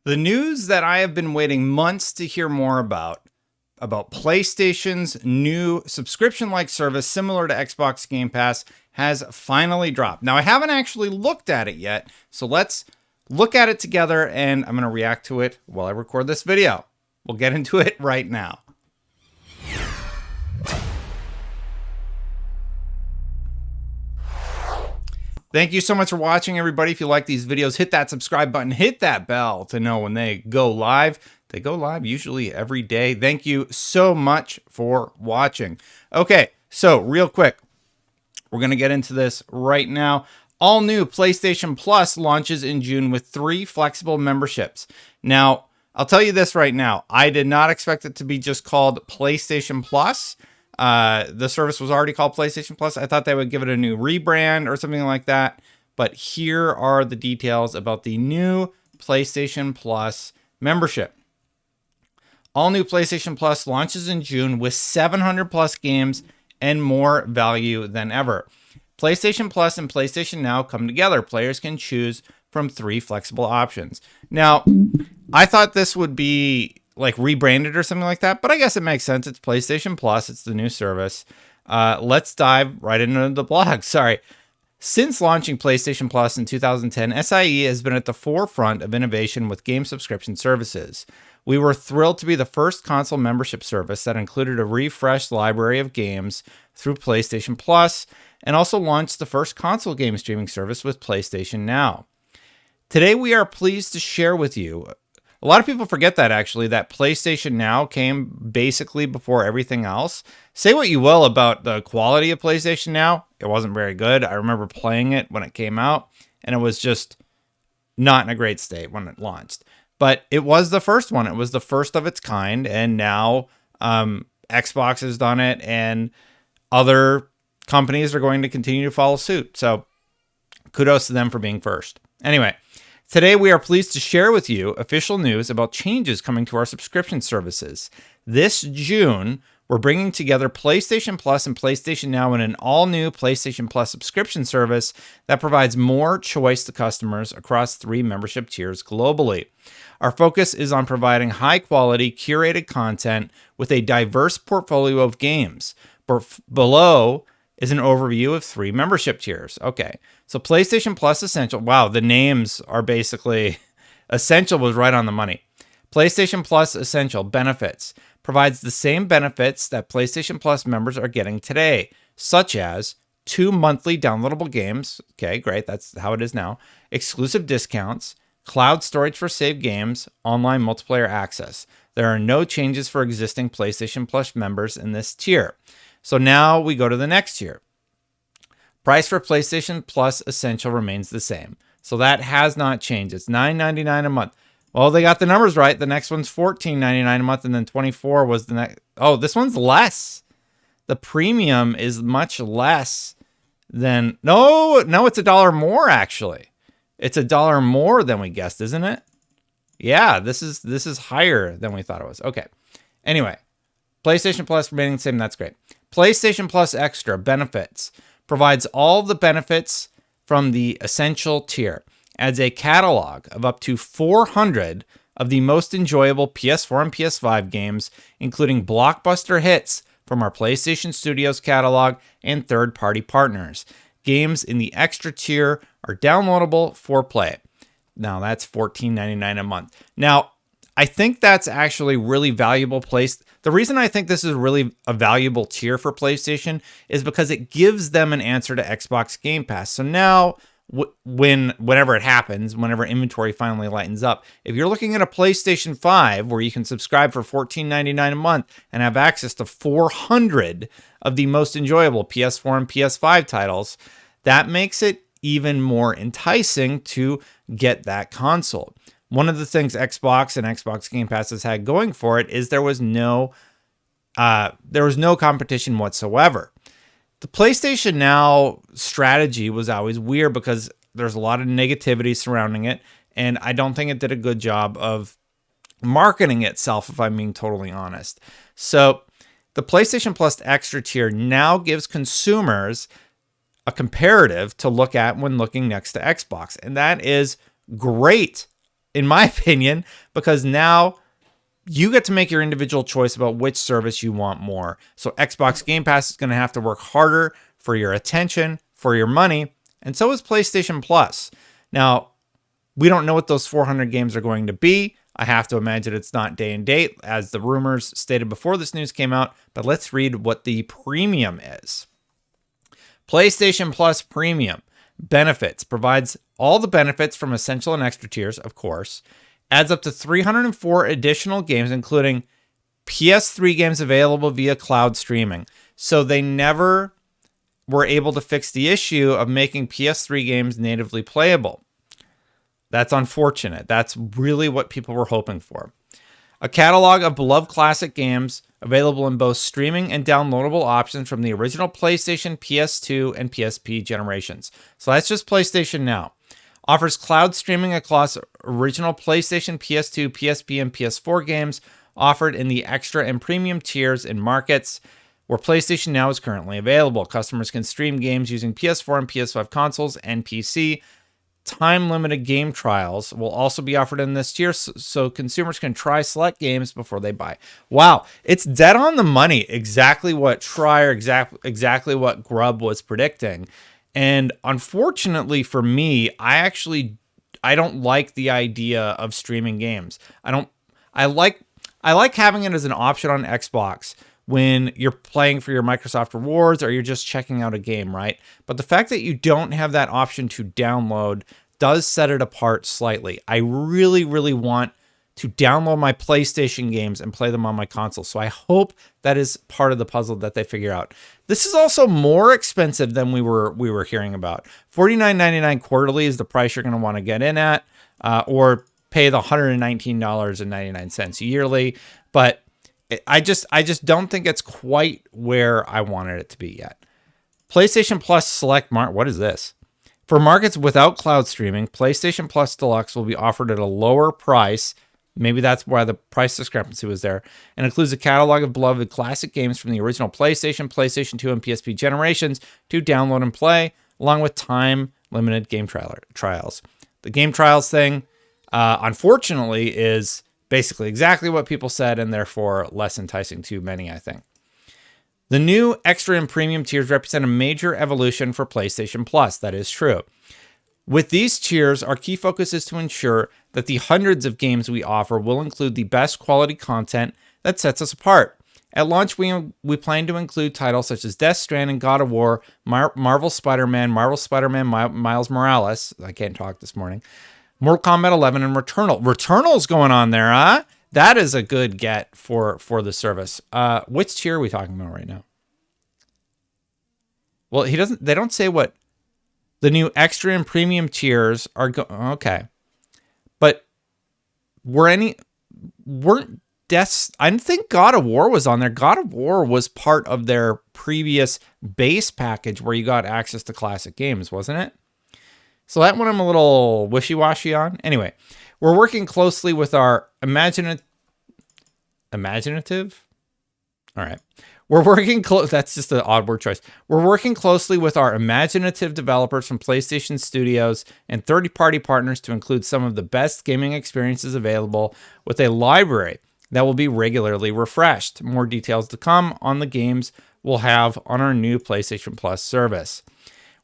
The news that I have been waiting months to hear more about PlayStation's new subscription-like service similar to Xbox Game Pass, has finally dropped. Now, I haven't actually looked at it yet, so let's look at it together, and I'm going to react to it while I record this video. We'll get into it right now. Thank you so much for watching, everybody. If you like these videos, hit that subscribe button, hit that bell to know when they go live. They go live usually every day. Thank you so much for watching. Okay, so real quick, we're going to get into this right now. All new PlayStation Plus launches in June with 3 flexible memberships. Now, I'll tell you this right now. I did not expect it to be just called PlayStation Plus. The service was already called PlayStation Plus. I thought they would give it a new rebrand or something like that. But here are the details about the new PlayStation Plus membership. All new PlayStation Plus launches in June with 700 plus games and more value than ever. PlayStation Plus and PlayStation Now come together. Players can choose from 3 flexible options. Now, I thought this would be like rebranded or something like that, but I guess it makes sense. It's PlayStation Plus. It's the new service. Let's dive right into the blog. Sorry. Since launching PlayStation Plus in 2010, SIE has been at the forefront of innovation with game subscription services. We were thrilled to be the first console membership service that included a refreshed library of games through PlayStation Plus, and also launched the first console game streaming service with PlayStation Now. Today, we are pleased to share with you, a lot of people forget that actually, that PlayStation Now came basically before everything else. Say what you will about the quality of PlayStation Now. It wasn't very good. I remember playing it when it came out, and it was just not in a great state when it launched. But it was the first one. It was the first of its kind, and now Xbox has done it, and other companies are going to continue to follow suit. So kudos to them for being first. Anyway, today we are pleased to share with you official news about changes coming to our subscription services. This June, we're bringing together PlayStation Plus and PlayStation Now in an all-new PlayStation Plus subscription service that provides more choice to customers across 3 membership tiers globally. Our focus is on providing high-quality, curated content with a diverse portfolio of games. Below is an overview of 3 membership tiers. Okay, so PlayStation Plus Essential. Wow, the names are basically... Essential was right on the money. PlayStation Plus Essential benefits provides the same benefits that PlayStation Plus members are getting today, such as 2 monthly downloadable games. Okay, great, that's how it is now. Exclusive discounts, cloud storage for saved games, online multiplayer access. There are no changes for existing PlayStation Plus members in this tier. So now we go to the next tier. Price for PlayStation Plus Essential remains the same. So that has not changed. It's $9.99 a month. Well, they got the numbers right. The next one's $14.99 a month, and then $24 was the next. Oh, this one's less. The premium is much less than... No, it's $1 more, actually. It's $1 more than we guessed, isn't it? Yeah, this is higher than we thought it was. Okay. Anyway, PlayStation Plus remaining the same. That's great. PlayStation Plus Extra benefits provides all the benefits from the Essential tier. Adds a catalog of up to 400 of the most enjoyable PS4 and PS5 games, including blockbuster hits from our PlayStation Studios catalog and third-party partners. Games in the Extra tier are downloadable for play. Now, that's $14.99 a month. Now, I think that's actually really valuable place. The reason I think this is really a valuable tier for PlayStation is because it gives them an answer to Xbox Game Pass. So now, whenever it happens, whenever inventory finally lightens up, if you're looking at a PlayStation 5 where you can subscribe for $14.99 a month and have access to 400 of the most enjoyable PS4 and PS5 titles, that makes it even more enticing to get that console. One of the things Xbox and Xbox Game Pass has had going for it is there was no competition whatsoever. The PlayStation Now strategy was always weird because there's a lot of negativity surrounding it, and I don't think it did a good job of marketing itself, if I'm being totally honest. So the PlayStation Plus Extra tier now gives consumers a comparative to look at when looking next to Xbox, and that is great. in my opinion, because now you get to make your individual choice about which service you want more. So Xbox Game Pass is going to have to work harder for your attention, for your money, and so is PlayStation Plus. Now, we don't know what those 400 games are going to be. I have to imagine it's not day and date, as the rumors stated before this news came out, but let's read what the premium is. PlayStation Plus Premium benefits provides all the benefits from essential and extra tiers, of course, adds up to 304 additional games, including PS3 games available via cloud streaming. So they never were able to fix the issue of making PS3 games natively playable. That's unfortunate. That's really what people were hoping for. A catalog of beloved classic games available in both streaming and downloadable options from the original PlayStation, PS2, and PSP generations. So that's just PlayStation Now. Offers cloud streaming across original PlayStation, PS2, PSP, and PS4 games offered in the extra and premium tiers in markets where PlayStation Now is currently available. Customers can stream games using PS4 and PS5 consoles and PC. Time-limited game trials will also be offered in this tier, so consumers can try select games before they buy. Wow, it's dead on the money. Exactly what Schreier, exactly what Grubb was predicting. And unfortunately for me, I don't like the idea of streaming games. I like having it as an option on Xbox when you're playing for your Microsoft rewards or you're just checking out a game, right? But the fact that you don't have that option to download does set it apart slightly. I really, really want to download my PlayStation games and play them on my console. So I hope that is part of the puzzle that they figure out. This is also more expensive than we were hearing about. $49.99 quarterly is the price you're going to want to get in at, or pay the $119.99 yearly. But I just don't think it's quite where I wanted it to be yet. PlayStation Plus Select what is this? For markets without cloud streaming, PlayStation Plus Deluxe will be offered at a lower price. Maybe that's why the price discrepancy was there. And includes a catalog of beloved classic games from the original PlayStation, PlayStation 2, and PSP generations to download and play, along with time-limited game trials. The game trials thing, unfortunately, is basically exactly what people said, and therefore less enticing to many, I think. The new extra and premium tiers represent a major evolution for PlayStation Plus. That is true. With these tiers, our key focus is to ensure that the hundreds of games we offer will include the best quality content that sets us apart. At launch, we plan to include titles such as Death Stranding, God of War, Marvel Spider-Man, Miles Morales, I can't talk this morning, Mortal Kombat 11, and Returnal. Returnal's going on there, huh? That is a good get for the service. Which tier are we talking about right now? Well, they don't say what the new extra and premium tiers are okay. But weren't Deaths? I think God of War was on there. God of War was part of their previous base package where you got access to classic games, wasn't it? So that one I'm a little wishy-washy on. Anyway, we're working closely with our imaginative? All right. We're working that's just an odd word choice. We're working closely with our imaginative developers from PlayStation Studios and third-party partners to include some of the best gaming experiences available with a library that will be regularly refreshed. More details to come on the games we'll have on our new PlayStation Plus service.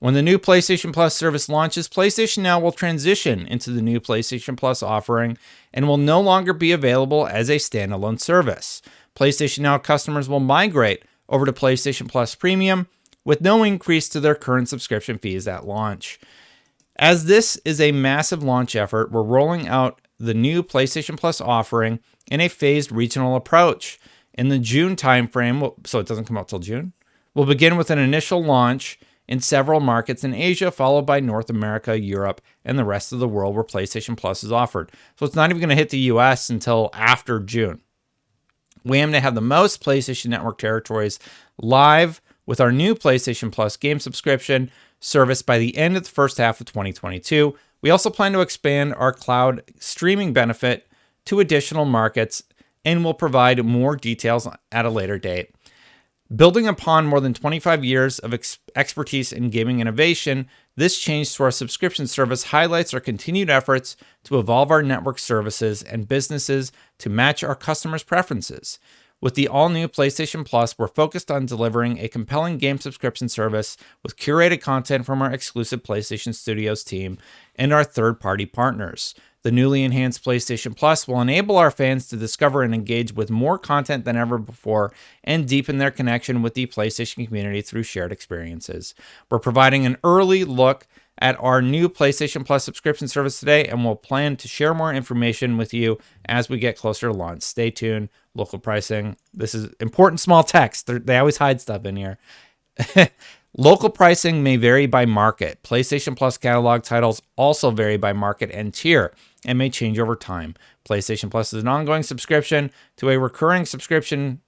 When the new PlayStation Plus service launches, PlayStation Now will transition into the new PlayStation Plus offering and will no longer be available as a standalone service. PlayStation Now customers will migrate over to PlayStation Plus Premium with no increase to their current subscription fees at launch. As this is a massive launch effort, we're rolling out the new PlayStation Plus offering in a phased regional approach. In the June timeframe, so it doesn't come out till June, we'll begin with an initial launch in several markets in Asia, followed by North America, Europe, and the rest of the world where PlayStation Plus is offered. So it's not even going to hit the US until after June. We aim to have the most PlayStation Network territories live with our new PlayStation Plus game subscription service by the end of the first half of 2022. We also plan to expand our cloud streaming benefit to additional markets, and we'll provide more details at a later date. Building upon more than 25 years of expertise in gaming innovation, this change to our subscription service highlights our continued efforts to evolve our network services and businesses to match our customers' preferences. With the all-new PlayStation Plus, we're focused on delivering a compelling game subscription service with curated content from our exclusive PlayStation Studios team and our third-party partners. The newly enhanced PlayStation Plus will enable our fans to discover and engage with more content than ever before and deepen their connection with the PlayStation community through shared experiences. We're providing an early look at our new PlayStation Plus subscription service today, and we'll plan to share more information with you as we get closer to launch. Stay tuned. Local pricing. This is important small text. They always hide stuff in here. Local pricing may vary by market. PlayStation Plus catalog titles also vary by market and tier and may change over time. PlayStation Plus is an ongoing subscription to a recurring subscription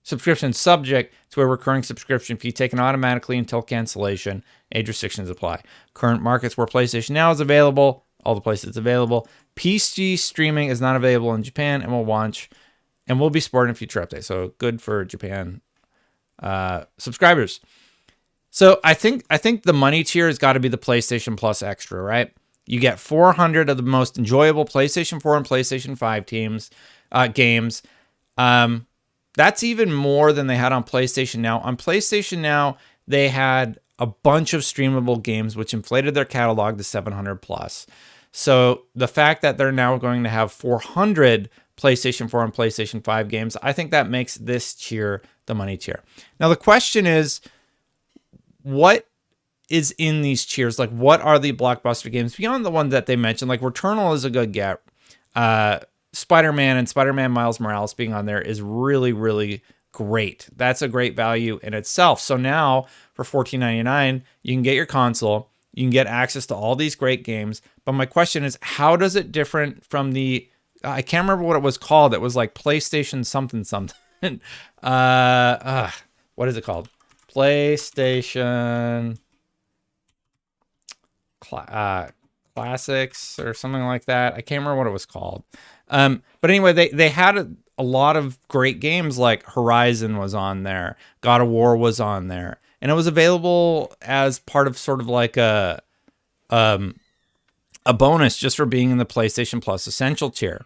subject to a recurring subscription fee taken automatically until cancellation. Age restrictions apply. Current markets where PlayStation Now is available, all the places it's available. PC streaming is not available in Japan and will be supported in future updates. So good for Japan subscribers. So I think the money tier has got to be the PlayStation Plus Extra, right? You get 400 of the most enjoyable PlayStation 4 and PlayStation 5 games. That's even more than they had on PlayStation Now. On PlayStation Now, they had a bunch of streamable games, which inflated their catalog to 700 plus. So the fact that they're now going to have 400 PlayStation 4 and PlayStation 5 games, I think that makes this tier the money tier. Now, the question is, what is in these tiers? Like, what are the blockbuster games beyond the one that they mentioned? Like, Returnal is a good get. Spider-Man and Spider-Man Miles Morales being on there is really, really great. That's a great value in itself. So now for $14.99, you can get your console, you can get access to all these great games. But my question is, how does it different from the, I can't remember what it was called. It was like PlayStation something. What is it called? PlayStation Classics or something like that. I can't remember what it was called. But anyway, they had a lot of great games, like Horizon was on there, God of War was on there, and it was available as part of sort of like a bonus just for being in the PlayStation Plus Essential tier.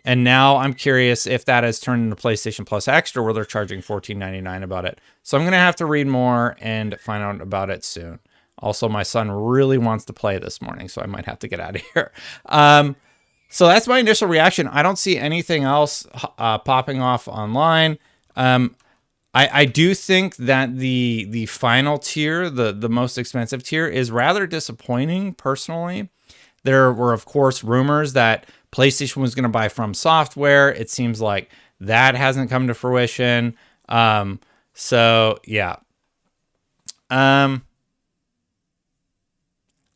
And now I'm curious if that has turned into PlayStation Plus Extra, where they're charging $14.99 about it. So I'm going to have to read more and find out about it soon. Also, my son really wants to play this morning, so I might have to get out of here. So that's my initial reaction. I don't see anything else popping off online. I do think that the final tier, the most expensive tier, is rather disappointing personally. There were, of course, rumors that PlayStation was going to buy From Software. It seems like that hasn't come to fruition. So yeah. I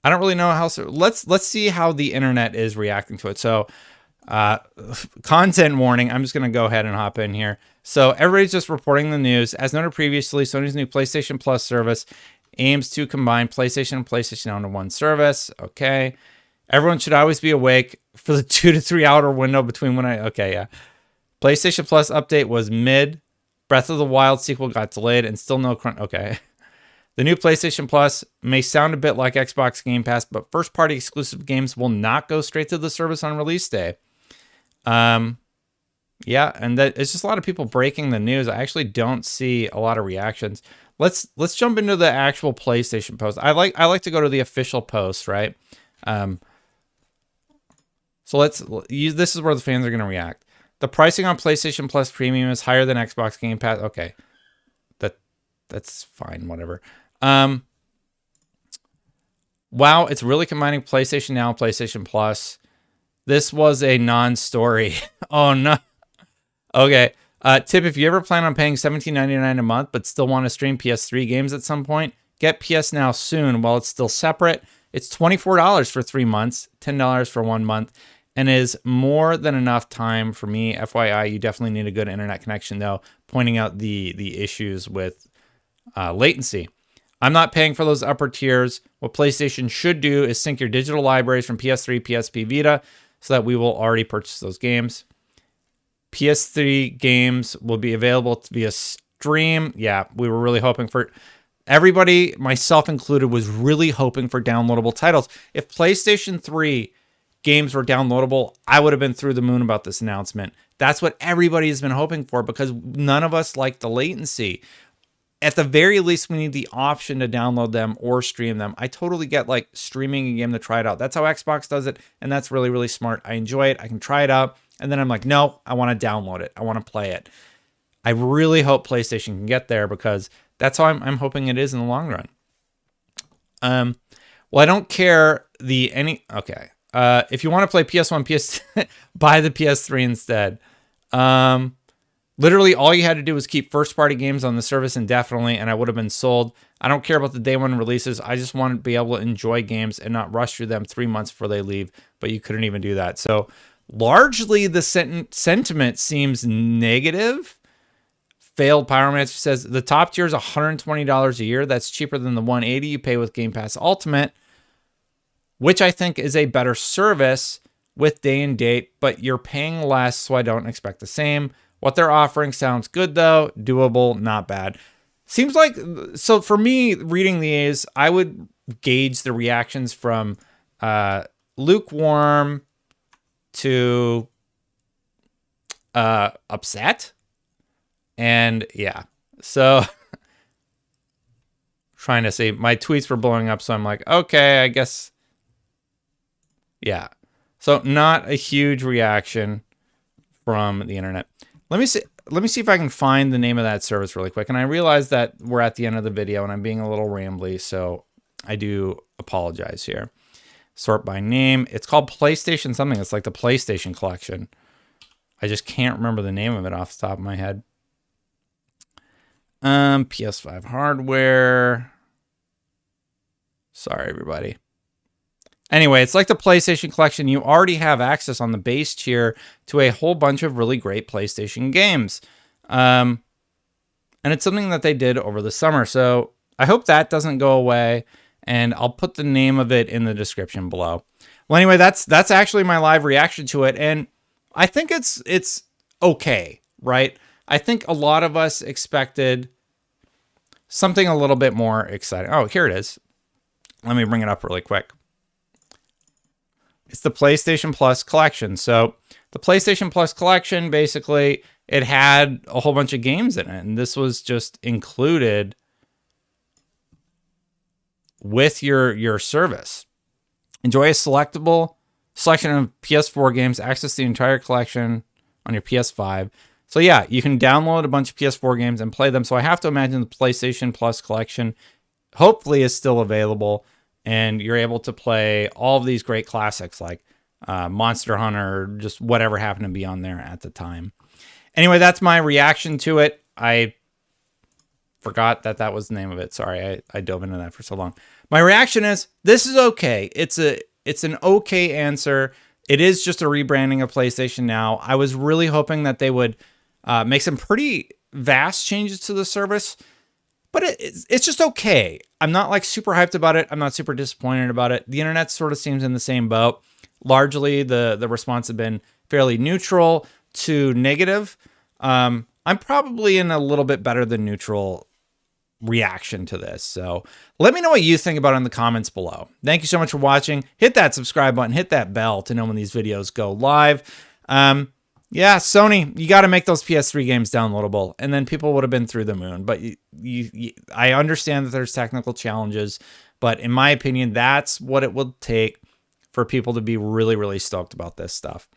don't really know how. So let's see how the internet is reacting to it. So, content warning. I'm just going to go ahead and hop in here. So everybody's just reporting the news. As noted previously, Sony's new PlayStation Plus service aims to combine PlayStation and PlayStation Now into one service. Okay. Everyone should always be awake for the 2 to 3 hour window between when yeah. PlayStation Plus update was mid. Breath of the Wild sequel got delayed and still no okay. The new PlayStation Plus may sound a bit like Xbox Game Pass, but first-party exclusive games will not go straight to the service on release day. Yeah, and it's just a lot of people breaking the news. I actually don't see a lot of reactions. Let's jump into the actual PlayStation post. I like to go to the official post, right? So this is where the fans are going to react. The pricing on PlayStation Plus Premium is higher than Xbox Game Pass. Okay, that's fine. Whatever. Wow, it's really combining PlayStation Now and PlayStation Plus. This was a non-story. Oh, no. Okay. Tip, if you ever plan on paying $17.99 a month but still want to stream PS3 games at some point, get PS Now soon while it's still separate. It's $24 for 3 months, $10 for 1 month, and is more than enough time for me. FYI, you definitely need a good internet connection, though, pointing out the issues with latency. I'm not paying for those upper tiers. What PlayStation should do is sync your digital libraries from PS3, PSP, Vita, so that we will already purchase those games. PS3 games will be available via stream. Yeah, we were really hoping for everybody, myself included, was really hoping for downloadable titles. If PlayStation 3 games were downloadable, I would have been through the moon about this announcement. That's what everybody has been hoping for because none of us like the latency. At the very least, we need the option to download them or stream them. I totally get like streaming a game to try it out. That's how Xbox does it, and that's really, really smart. I enjoy it. I can try it out, and then I'm like, no, I want to download it. I want to play it. I really hope PlayStation can get there because that's how I'm hoping it is in the long run. Well, I don't care okay. If you want to play PS1, PS, buy the PS3 instead. Literally all you had to do was keep first-party games on the service indefinitely, and I would have been sold. I don't care about the day one releases. I just want to be able to enjoy games and not rush through them 3 months before they leave, but you couldn't even do that. So largely the sentiment seems negative. Failed Pyromancer says, the top tier is $120 a year. That's cheaper than the $180 you pay with Game Pass Ultimate, which I think is a better service with day and date, but you're paying less, so I don't expect the same. What they're offering sounds good, though. Doable, not bad. Seems like, so for me, reading these, I would gauge the reactions from lukewarm to upset. And yeah, so trying to see, my tweets were blowing up, so I'm like, okay, I guess, yeah. So not a huge reaction from the internet. Let me see if I can find the name of that service really quick. And I realize that we're at the end of the video and I'm being a little rambly, so I do apologize here. Sort by name. It's called PlayStation something. It's like the PlayStation collection. I just can't remember the name of it off the top of my head. PS5 hardware. Sorry, everybody. Anyway, it's like the PlayStation collection. You already have access on the base tier to a whole bunch of really great PlayStation games. And it's something that they did over the summer. So I hope that doesn't go away. And I'll put the name of it in the description below. Well, anyway, that's actually my live reaction to it. And I think it's okay, right? I think a lot of us expected something a little bit more exciting. Oh, here it is. Let me bring it up really quick. It's the PlayStation Plus collection. So the PlayStation Plus collection, basically, it had a whole bunch of games in it. And this was just included with your service. Enjoy a selection of PS4 games. Access the entire collection on your PS5. So yeah, you can download a bunch of PS4 games and play them. So I have to imagine the PlayStation Plus collection hopefully is still available. And you're able to play all of these great classics like Monster Hunter, just whatever happened to be on there at the time. Anyway, that's my reaction to it. I forgot that was the name of it. Sorry, I dove into that for so long. My reaction is, this is okay. It's an okay answer. It is just a rebranding of PlayStation Now. I was really hoping that they would make some pretty vast changes to the service. But it's just okay. I'm not like super hyped about it. I'm not super disappointed about it. The internet sort of seems in the same boat. Largely, the response has been fairly neutral to negative. I'm probably in a little bit better than neutral reaction to this. So let me know what you think about it in the comments below. Thank you so much for watching. Hit that subscribe button. Hit that bell to know when these videos go live. Yeah, Sony, you got to make those PS3 games downloadable, and then people would have been through the moon. But I understand that there's technical challenges, but in my opinion, that's what it will take for people to be really, really stoked about this stuff.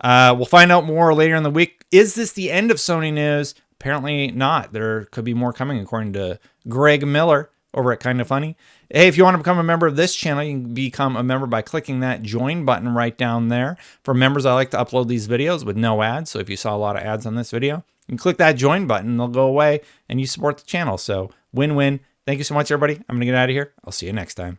We'll find out more later in the week. Is this the end of Sony news? Apparently not. There could be more coming, according to Greg Miller over at Kinda Funny. Hey, if you want to become a member of this channel, you can become a member by clicking that join button right down there. For members, I like to upload these videos with no ads. So if you saw a lot of ads on this video, you can click that join button. They'll go away and you support the channel. So win-win. Thank you so much, everybody. I'm going to get out of here. I'll see you next time.